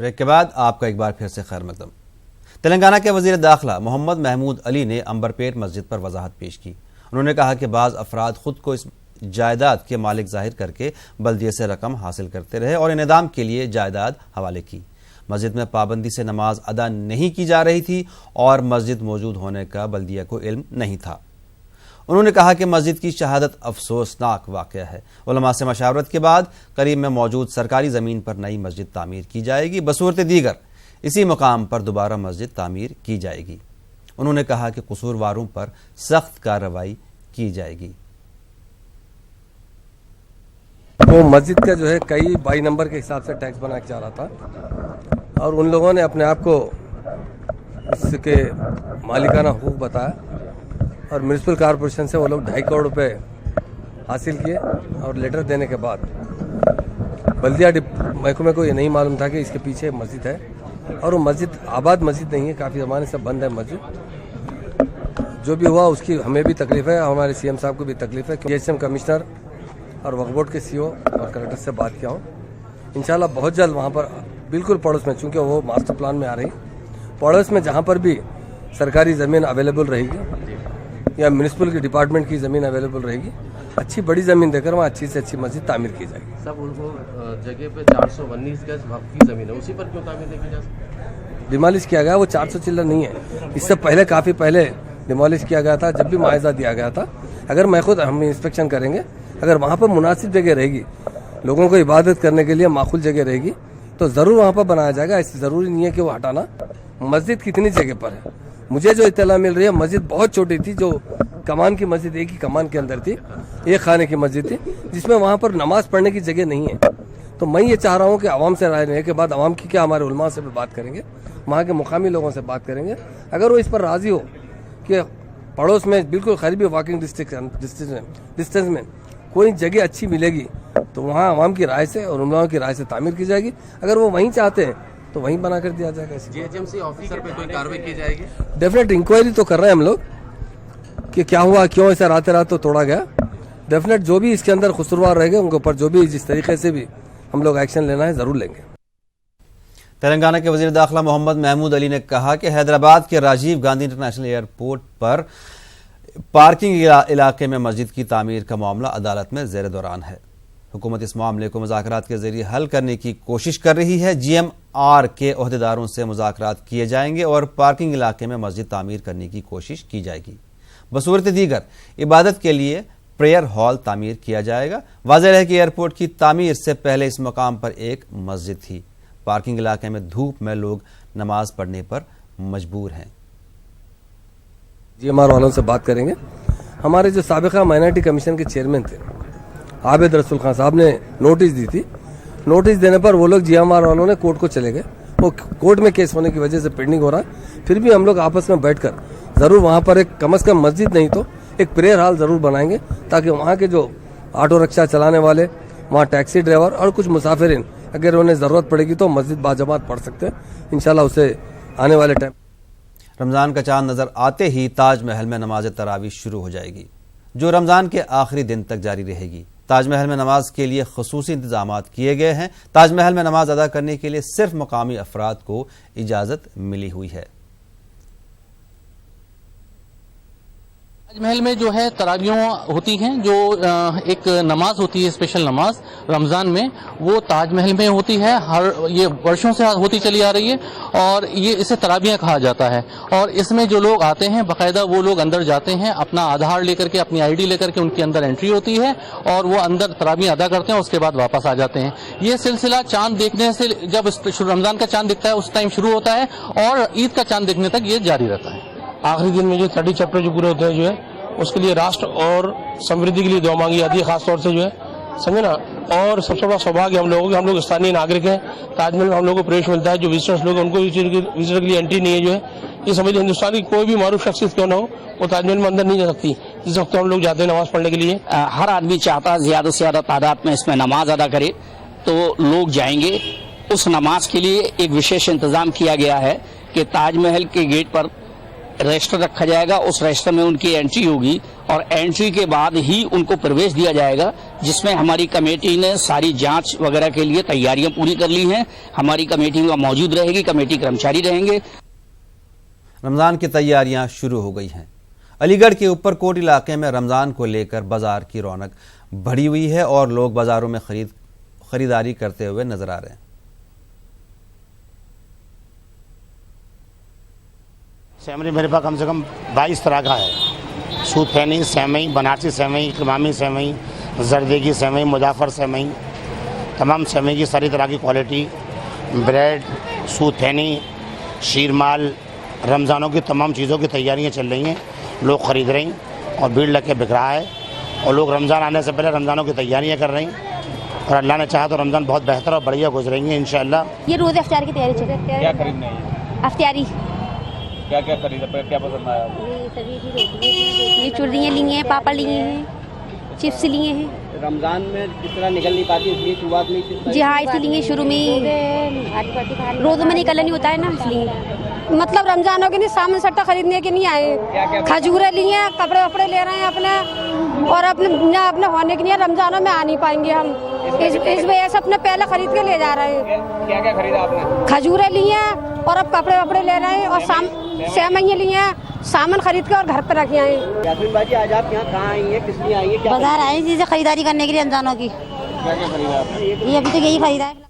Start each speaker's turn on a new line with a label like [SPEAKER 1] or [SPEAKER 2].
[SPEAKER 1] Break के बाद आपका एक बार फिर से खैर मकदम। तेलंगाना के वजीर दाखिला मोहम्मद महमूद अली ने अंबरपेट मस्जिद पर वजाहत पेश की। उन्होंने कहा कि बाज़ अफराद खुद को इस जायदाद के मालिक जाहिर करके बल्दिये से रकम हासिल करते रहे और इनेदाम के लिए जायदाद हवाले की। मस्जिद में पाबंदी से नमाज अदा नहीं की जा रही थी और मस्जिद मौजूद होने का बल्दिया को इल्म नहीं था। उन्होंने कहा कि मस्जिद की शहादत अफसोसनाक वाक़या है। उलमा से मशावरत के बाद करीब में मौजूद सरकारी ज़मीन पर नई मस्जिद तामीर की जाएगी। बसूरत दीगर इसी मुकाम पर दोबारा मस्जिद तामीर की जाएगी। उन्होंने कहा कि कसूरवारों पर सख्त कार्रवाई की जाएगी।
[SPEAKER 2] वो मस्जिद का जो है कई 22 नंबर के हिसाब से टैक्स बना के जा रहा था और उन लोगों ने अपने आप को इसके मालिकाना हुकूक बताया और म्यूनिसिपल कॉरपोरेशन से वो लोग 2.5 करोड़ रुपए हासिल किए और लेटर देने के बाद बल्दिया महकमे को ये नहीं मालूम था कि इसके पीछे मस्जिद है और वो मस्जिद आबाद मस्जिद नहीं है, काफ़ी ज़माने से बंद है मस्जिद। जो भी हुआ उसकी हमें भी तकलीफ है, हमारे सीएम साहब को भी तकलीफ है। जीएसएम कमिश्नर और वक्फ बोर्ड के सीओ और कलेक्टर से बात किया हूँ। इंशाल्लाह बहुत जल्द वहाँ पर बिल्कुल पड़ोस में, चूँकि वो मास्टर प्लान में आ रही, पड़ोस में जहाँ पर भी सरकारी ज़मीन अवेलेबल रहेगी या म्यूनिसिपल की डिपार्टमेंट की ज़मीन अवेलेबल रहेगी, अच्छी बड़ी ज़मीन देकर वहाँ अच्छी से अच्छी मस्जिद तामीर की जाएगी।
[SPEAKER 3] सब उनको जगह पे 419 गज वक्फ की ज़मीन है, उसी पर क्यों तामीर नहीं की जा सकती?
[SPEAKER 2] डिमोलिश किया गया, वो 400 चिल्लर नहीं है। इससे पहले काफ़ी पहले डिमोलिश किया गया था, जब भी मुआवजा दिया गया था। अगर मैं खुद हम इंस्पेक्शन करेंगे, अगर वहाँ पर मुनासिब जगह रहेगी, लोगों को इबादत करने के लिए माकूल जगह रहेगी, तो ज़रूर वहाँ पर बनाया जाएगा। ऐसे ज़रूरी नहीं है कि वो हटाना। मस्जिद कितनी जगह पर है, मुझे जो इत्तला मिल रही है, मस्जिद बहुत छोटी थी, जो कमान की मस्जिद एक ही कमान के अंदर थी, एक खाने की मस्जिद थी, जिसमें वहाँ पर नमाज पढ़ने की जगह नहीं है। तो मैं ये चाह रहा हूँ कि आवाम से राय लेने के बाद, आवाम की क्या, हमारे उलमा से भी बात करेंगे, वहाँ के मुकामी लोगों से बात करेंगे। अगर वो इस पर राज़ी हो कि पड़ोस में बिल्कुल करीबी वॉकिंग डिस्टेंस में कोई जगह अच्छी मिलेगी, तो वहाँ आवाम की राय से और उलमा की राय से तामीर की जाएगी। अगर वो वहीं चाहते हैं तो वहीं बना कर दिया जाएगा।
[SPEAKER 3] जीएचएमसी ऑफिसर पे कोई कार्रवाई की जाएगी?
[SPEAKER 2] डेफिनेट इंक्वायरी तो कर रहे हैं हम लोग कि क्या हुआ, क्यों ऐसा रात रात तो तोड़ा गया। डेफिनेट जो भी इसके अंदर कसूरवार रहेंगे उनके ऊपर जो भी जिस तरीके से भी हम लोग एक्शन लेना है ज़रूर लेंगे।
[SPEAKER 1] तेलंगाना के वजीर दाखिला मोहम्मद महमूद अली ने कहा कि हैदराबाद के राजीव गांधी इंटरनेशनल एयरपोर्ट पर पार्किंग इलाके में मस्जिद की तामीर का मामला अदालत में ज़ेर दौरान है। हुकूमत इस मामले को मुज़ाकरात के जरिए हल करने की कोशिश कर रही है। GMR के ओहदेदारों से मुज़ाकरात किए जाएंगे और पार्किंग इलाके में मस्जिद तामीर करने की कोशिश की जाएगी। बसूरत दीगर इबादत के लिए प्रेयर हॉल तामीर किया जाएगा। वाज़ेह है कि एयरपोर्ट की तामीर से पहले इस मकाम पर एक मस्जिद थी। पार्किंग इलाके में धूप में लोग नमाज पढ़ने पर मजबूर हैं।
[SPEAKER 2] GMR वालों से बात करेंगे। हमारे जो साबिका माइनॉरिटी कमीशन के चेयरमैन थे आबिद रसूल खान साहब ने नोटिस दी थी। नोटिस देने पर वो लोग GMR वालों ने कोर्ट को चले गए। वो कोर्ट में केस होने की वजह से पेंडिंग हो रहा है। फिर भी हम लोग आपस में बैठकर ज़रूर वहाँ पर एक कम से कम मस्जिद नहीं तो एक प्रेयर हॉल ज़रूर बनाएंगे, ताकि वहाँ के जो ऑटो रिक्शा चलाने वाले, वहाँ टैक्सी ड्राइवर और कुछ मुसाफिरीन, अगर उन्हें ज़रूरत पड़ेगी तो मस्जिद बाजमात पढ़ सकते हैं। इंशाल्लाह उसे आने वाले टाइम।
[SPEAKER 1] रमज़ान का चांद नज़र आते ही ताजमहल में नमाज तरावी शुरू हो जाएगी, जो रमज़ान के आखिरी दिन तक जारी रहेगी। ताजमहल में नमाज के लिए खसूसी इंतजामात किए गए हैं। ताजमहल में नमाज अदा करने के लिए सिर्फ मकामी अफराद को इजाज़त मिली हुई है।
[SPEAKER 4] ताजमहल में जो है तरावियाँ होती हैं, जो एक नमाज होती है स्पेशल नमाज रमज़ान में, वो ताजमहल में होती है। ये वर्षों से होती चली आ रही है और ये इसे तरावियाँ कहा जाता है। और इसमें जो लोग आते हैं बाकायदा वो लोग अंदर जाते हैं, अपना आधार लेकर के, अपनी ID लेकर के उनके अंदर एंट्री होती है और वो अंदर तरावियाँ अदा करते हैं, उसके बाद वापस आ जाते हैं। ये सिलसिला चांद देखने से, जब रमज़ान का चांद दिखता है उस टाइम शुरू होता है और ईद का चांद देखने तक ये जारी रहता है।
[SPEAKER 5] आखिरी दिन में जो 30 चैप्टर जो पूरे होते हैं, जो है उसके लिए राष्ट्र और समृद्धि के लिए दुआ मांगी जाती है, खासतौर से जो है, समझे ना। और सबसे बड़ा सौभाग्य हम लोगों के, हम लोग स्थानीय नागरिक हैं। ताजमहल में हम लोग को प्रवेश मिलता है। जो विजिटर्स लोग, उनको विजिटर के लिए एंट्री नहीं है। जो है ये समझ लीजिए हिंदुस्तान की कोई भी मारूफ शख्सियत क्यों ना हो, वो ताजमहल में अंदर नहीं जा सकती। जिस वक्त हम लोग जाते हैं नमाज पढ़ने के लिए,
[SPEAKER 6] हर आदमी चाहता है ज्यादा से ज्यादा तादाद में इसमें नमाज अदा करे, तो लोग जाएंगे। उस नमाज के लिए एक विशेष इंतजाम किया गया है कि ताजमहल के गेट पर रजिस्टर रखा जाएगा, उस रजिस्टर में उनकी एंट्री होगी और एंट्री के बाद ही उनको प्रवेश दिया जाएगा, जिसमें हमारी कमेटी ने सारी जांच वगैरह के लिए तैयारियां पूरी कर ली हैं। हमारी कमेटी वहां मौजूद रहेगी, कमेटी कर्मचारी रहेंगे।
[SPEAKER 1] रमज़ान की तैयारियां शुरू हो गई हैं। अलीगढ़ के ऊपरकोट इलाके में रमज़ान को लेकर बाजार की रौनक बढ़ी हुई है और लोग बाजारों में खरीदारी करते हुए नजर आ रहे हैं।
[SPEAKER 7] सेमरी मेरे पास कम से कम 22 तरह का है। सूद फैनी सेवई, बनारसी सेवई, इमामी सेवई, जरदे की सेवई, मुजाफर सेवई, तमाम सेवई की सारी तरह की क्वालिटी, ब्रेड, सूद फैनी, शीरमाल, रमज़ानों की तमाम चीज़ों की तैयारियां चल रही हैं। लोग ख़रीद रहे हैं और भीड़ लग के बिक रहा है और लोग रमज़ान आने से पहले रमज़ानों की तैयारियां कर रहे हैं और अल्लाह ने चाहा तो रमज़ान बहुत बेहतर और बढ़िया गुजरेंगे इंशाअल्लाह।
[SPEAKER 8] ये रोज़ अफ्तार की तैयारी चल रही है।
[SPEAKER 9] क्या खरीदना है?
[SPEAKER 8] अफ्तारी।
[SPEAKER 9] क्या क्या खरीदा? क्या पसंद आया?
[SPEAKER 8] ये चुर्रियाँ ली हैं, पापड़ लिए हैं, चिप्स लिए हैं।
[SPEAKER 9] रमज़ान में किस तरह निकल नहीं पाती इसलिए शुरुआत में?
[SPEAKER 8] जी हाँ, इसलिए शुरू में रोज़ों में निकलना नहीं होता है ना, इसलिए।
[SPEAKER 10] मतलब रमजानों के लिए सामान सट्टा खरीदने के नहीं आए, खजूरें लिए हैं, कपड़े वपड़े ले रहे हैं अपने, और अपने होने के लिए रमजानों में आ नहीं पाएंगे हम, इस वजह से अपने पहले खरीद के ले जा रहे हैं।
[SPEAKER 9] क्या क्या खरीदा आपने?
[SPEAKER 10] खजूरें लिए हैं और अब कपड़े वपड़े ले रहे हैं और सेवइयां लिए हैं, सामान खरीद के और घर पे रखे हैं।
[SPEAKER 9] यास्मीन बाजी, आज आप यहाँ कहाँ आई हैं, किस लिए आई हैं?
[SPEAKER 8] बाजार आए चीजें खरीदारी करने के लिए रमजानों की।
[SPEAKER 9] क्या क्या खरीदा आपने?
[SPEAKER 8] ये अभी तो यही खरीदा है।